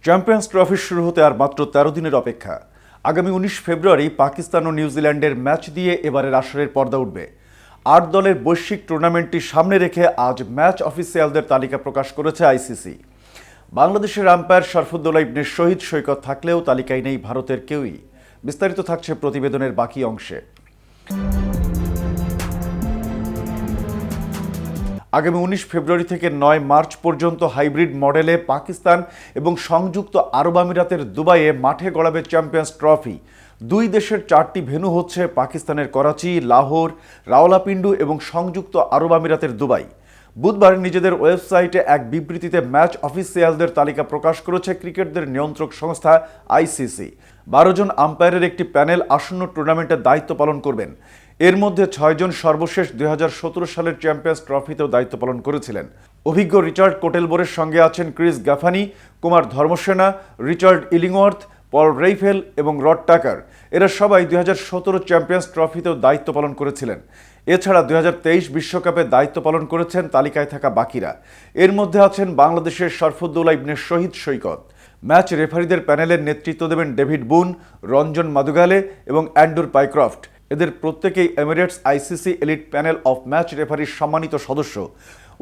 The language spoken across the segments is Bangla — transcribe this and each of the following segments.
চ্যাম্পিয়ন্স ট্রফি শুরু হতে আর মাত্র ১৩ দিনের অপেক্ষা। আগামী ১৯ ফেব্রুয়ারি পাকিস্তান ও নিউজিল্যান্ডের ম্যাচ দিয়ে এবারের আসরের পর্দা উঠবে। ৮ দলের বৈশ্বিক টুর্নামেন্টটি সামনে রেখে আজ ম্যাচ অফিসিয়ালদের তালিকা প্রকাশ করেছে আইসিসি। বাংলাদেশের আম্পায়ার শরফুদ্দৌলা ইবনে শহীদ সৈকত থাকলেও তালিকায় নেই ভারতের কেউই। বিস্তারিত থাকছে প্রতিবেদনের বাকি অংশে। আগামী ১৯ ফেব্রুয়ারি থেকে ৯ মার্চ পর্যন্ত হাইব্রিড মডেলে পাকিস্তান এবং সংযুক্ত আরব আমিরাতের দুবাইয়ে মাঠে গড়াবে চ্যাম্পিয়ন্স ট্রফি। দুই দেশের ৪টি ভেন্যু হচ্ছে পাকিস্তানের করাচি, লাহোর, রাওয়ালপিন্ডি এবং সংযুক্ত আরব আমিরাতের দুবাই। বুধবার নিজেদের ওয়েবসাইটে এক বিবৃতিতে ম্যাচ অফিসিয়ালদের তালিকা প্রকাশ করেছে ক্রিকেটদের নিয়ন্ত্রক সংস্থা আইসিসি। ১২ জন আম্পায়ারের একটি প্যানেল আসন্ন টুর্নামেন্টের দায়িত্ব পালন করবেন। এর মধ্যে ৬ জন সর্বশেষ ২০১৭ সালের চ্যাম্পিয়ন্স ট্রফিতেও দায়িত্ব পালন করেছিলেন। অভিজ্ঞ রিচার্ড কোটেলবোরের সঙ্গে আছেন Chris Gaffaney, Kumar Dharmasena, Richard Illingworth, Paul Reiffel এবং রড টাকার। এরা সবাই ২০১৭ চ্যাম্পিয়ন্স ট্রফিতেও দায়িত্ব পালন করেছিলেন। এছাড়া ২০২৩ বিশ্বকাপে দায়িত্ব পালন করেছেন তালিকায় থাকা বাকিরা। এর মধ্যে আছেন বাংলাদেশের শরফুদ্দৌলা ইবনে শহীদ সৈকত। ম্যাচ রেফারিদের প্যানেলের নেতৃত্ব দেবেন ডেভিড বুন, রঞ্জন মাদুগালে এবং অ্যান্ড্রু পাইক্রফট। এদের প্রত্যেকেই Emirates ICC elite panel of match রেফারির সম্মানিত সদস্য।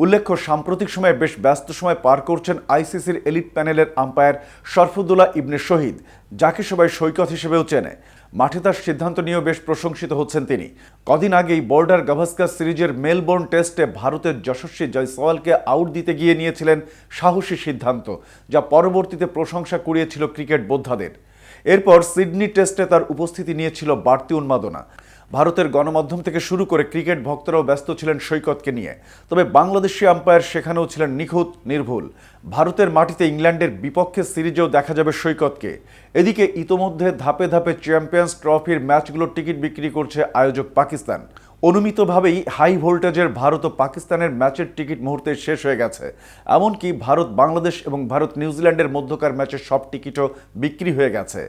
উল্লেখ্য, সাম্প্রতিক সময়ে বেশ ব্যস্ত সময় পার করছেন আইসিসির এলিট প্যানেলের আম্পায়ার শরফুদ্দৌলা ইবনে শহীদ, যাকে সবাই সৈকত হিসেবেও চেনে। মাঠে তার সিদ্ধান্ত নিয়েও বেশ প্রশংসিত হচ্ছেন তিনি। কদিন আগেই বর্ডার গাভাস্কার সিরিজের মেলবোর্ন টেস্টে ভারতের যশস্বী জয়সওয়ালকে আউট দিতে গিয়ে নিয়েছিলেন সাহসী সিদ্ধান্ত, যা পরবর্তীতে প্রশংসা কুড়িয়েছিল ক্রিকেট বোদ্ধাদের। এরপর সিডনি টেস্টে তার উপস্থিতি নিয়েছিল বাড়তি উন্মাদনা। ভারতের গণমাধ্যম থেকে শুরু করে ক্রিকেট ভক্তরাও ব্যস্ত ছিলেন সৈকতকে নিয়ে। তবে বাংলাদেশি আম্পায়ার সেখানেও ছিলেন নিখুঁত, নির্ভুল। ভারতের মাটিতে ইংল্যান্ডের বিপক্ষে সিরিজেও দেখা যাবে সৈকতকে। এদিকে ইতোমধ্যে ধাপে ধাপে চ্যাম্পিয়ন্স ট্রফির ম্যাচগুলোর টিকিট বিক্রি করছে আয়োজক পাকিস্তান। অনুমিতভাবেই হাই ভোল্টেজের ভারত ও পাকিস্তানের ম্যাচের টিকিট মুহূর্তে শেষ হয়ে গেছে। এমনকি ভারত বাংলাদেশ এবং ভারত নিউজিল্যান্ডের মধ্যকার ম্যাচের সব টিকিটও বিক্রি হয়ে গেছে।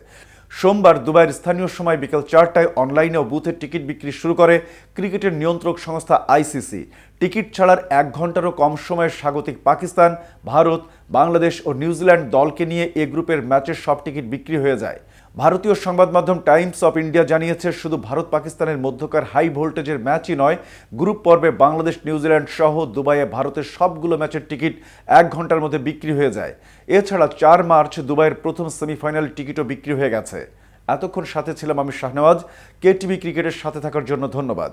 সোমবার দুবাইয়ের স্থানীয় সময় বিকেল ৪টায় অনলাইনে ও বুথের টিকিট বিক্রি শুরু করে ক্রিকেটের নিয়ন্ত্রক সংস্থা আইসিসি। টিকিট ছাড়ার ১ ঘন্টারও কম সময়ে স্বাগতিক পাকিস্তান, ভারত, বাংলাদেশ ও নিউজিল্যান্ড দলকে নিয়ে এ গ্রুপের ম্যাচের সব টিকিট বিক্রি হয়ে যায়। ভারতীয় সংবাদ মাধ্যম টাইমস অফ ইন্ডিয়া জানিয়েছে, শুধু ভারত পাকিস্তানের মধ্যকার হাই ভোল্টেজের ম্যাচই নয়, গ্রুপ পর্বে বাংলাদেশ, নিউজিল্যান্ড সহ দুবাইয়ে ভারতের সবগুলো ম্যাচের টিকিট ১ ঘন্টার মধ্যে বিক্রি হয়ে যায়। এছাড়া ৪ মার্চ দুবাইয়ের প্রথম সেমিফাইনাল টিকিটও বিক্রি হয়ে গেছে। এতক্ষণ সাথে ছিলাম আমি শাহনওয়াজ। কেটিভি ক্রিকেটের সাথে থাকার জন্য ধন্যবাদ।